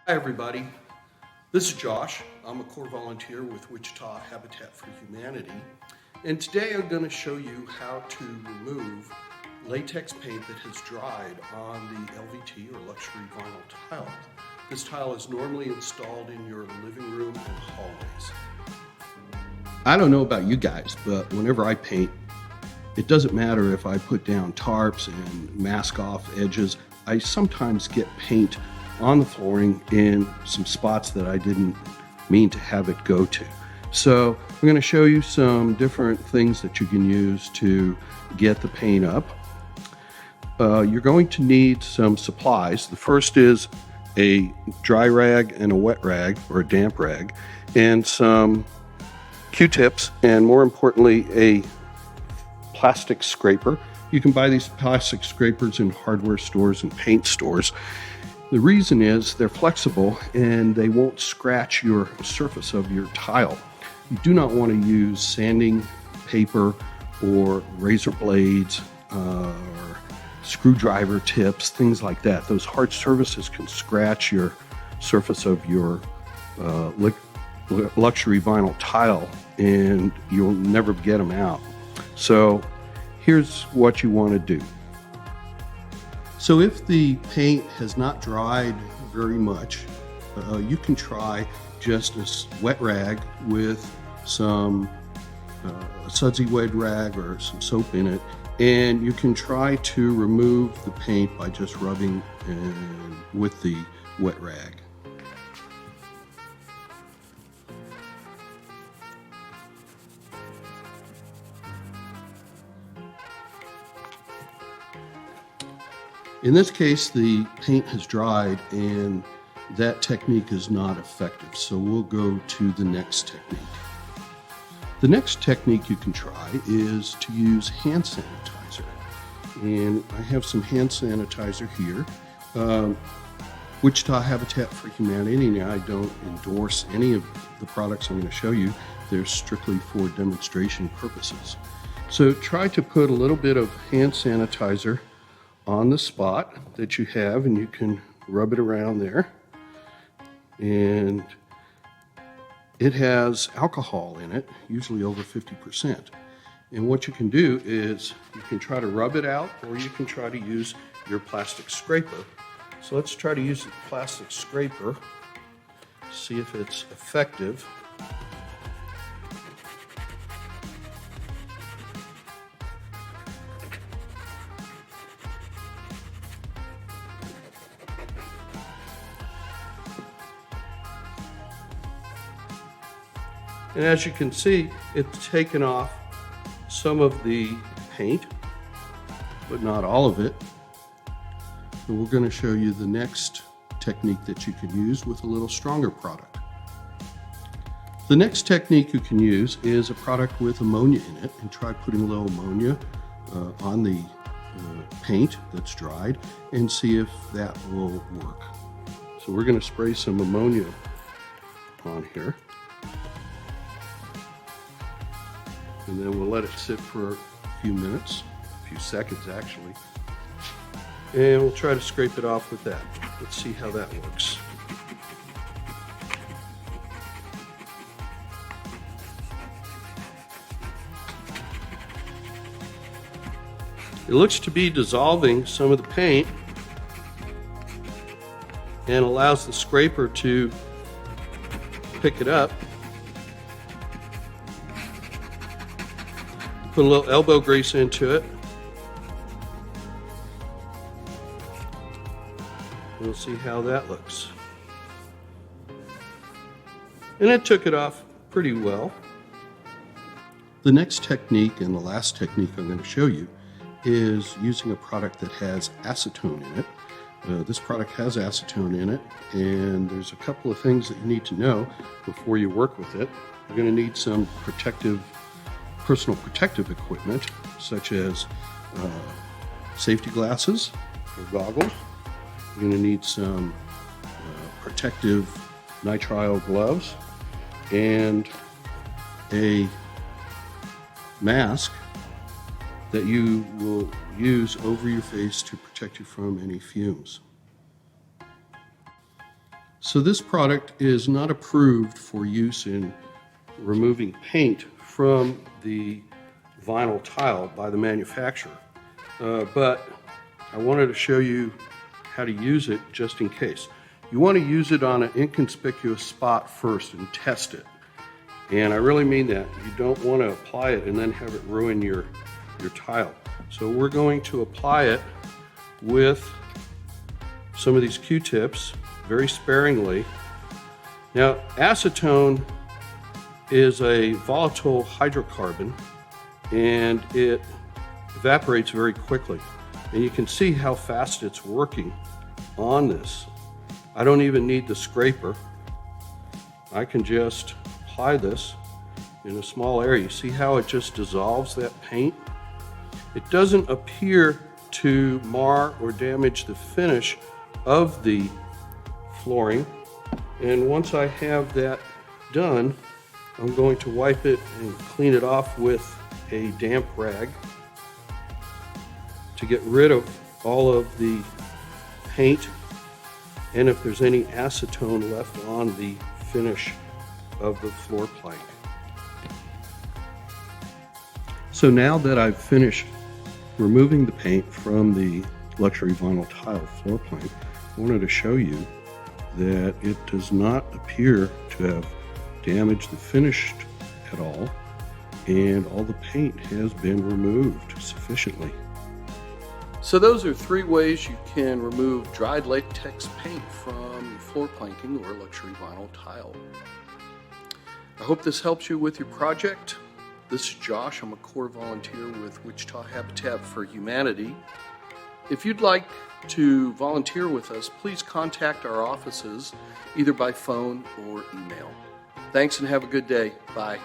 Hi everybody, this is Josh. I'm a Corps volunteer with Wichita Habitat for Humanity, and today I'm going to show you how to remove latex paint that has dried on the LVT or luxury vinyl tile. This tile is normally installed in your living room and hallways. I don't know about you guys, but whenever I paint, it doesn't matter if I put down tarps and mask off edges. I sometimes get paint on the flooring in some spots that I didn't mean to have it go to. So I'm going to show you some different things that you can use to get the paint up. You're going to need some supplies. The first is a dry rag and a wet rag, or a damp rag, and some Q-tips, and more importantly, a plastic scraper. You can buy these plastic scrapers in hardware stores and paint stores. The reason is they're flexible and they won't scratch your surface of your tile. You do not want to use sanding paper or razor blades or screwdriver tips, things like that. Those hard surfaces can scratch your surface of your luxury vinyl tile and you'll never get them out. So here's what you want to do. So if the paint has not dried very much, you can try just a wet rag with some sudsy wet rag or some soap in it, and you can try to remove the paint by just rubbing with the wet rag. In this case, the paint has dried and that technique is not effective, so we'll go to the next technique. The next technique you can try is to use hand sanitizer. And I have some hand sanitizer here. Wichita Habitat for Humanity, and I don't endorse any of the products I'm going to show you. They're strictly for demonstration purposes. So try to put a little bit of hand sanitizer on the spot that you have, and you can rub it around there. And it has alcohol in it, usually over 50%. And what you can do is you can try to rub it out, or you can try to use your plastic scraper. So let's try to use the plastic scraper, see if it's effective. And as you can see, it's taken off some of the paint, but not all of it. And we're going to show you the next technique that you can use with a little stronger product. The next technique you can use is a product with ammonia in it, and try putting a little ammonia on the paint that's dried and see if that will work. So we're going to spray some ammonia on here. And then we'll let it sit for a few minutes, a few seconds actually. And we'll try to scrape it off with that. Let's see how that works. It looks to be dissolving some of the paint and allows the scraper to pick it up. Put a little elbow grease into it. We'll see how that looks. And it took it off pretty well. The next technique, and the last technique I'm going to show you, is using a product that has acetone in it. This product has acetone in it, and there's a couple of things that you need to know before you work with it. You're going to need some personal protective equipment, such as safety glasses or goggles. You're going to need some protective nitrile gloves and a mask that you will use over your face to protect you from any fumes. So this product is not approved for use in removing paint from the vinyl tile by the manufacturer. But I wanted to show you how to use it just in case. You want to use it on an inconspicuous spot first and test it. And I really mean that. You don't want to apply it and then have it ruin your tile. So we're going to apply it with some of these Q-tips, very sparingly. Now, acetone is a volatile hydrocarbon and it evaporates very quickly. And you can see how fast it's working on this. I don't even need the scraper. I can just apply this in a small area. You see how it just dissolves that paint? It doesn't appear to mar or damage the finish of the flooring. And once I have that done, I'm going to wipe it and clean it off with a damp rag to get rid of all of the paint and if there's any acetone left on the finish of the floor plank. So now that I've finished removing the paint from the luxury vinyl tile floor plank, I wanted to show you that it does not appear to have damaged the finish at all, and all the paint has been removed sufficiently. So those are 3 ways you can remove dried latex paint from floor planking or luxury vinyl tile. I hope this helps you with your project. This is Josh. I'm a Corps volunteer with Wichita Habitat for Humanity. If you'd like to volunteer with us, please contact our offices either by phone or email. Thanks and have a good day. Bye.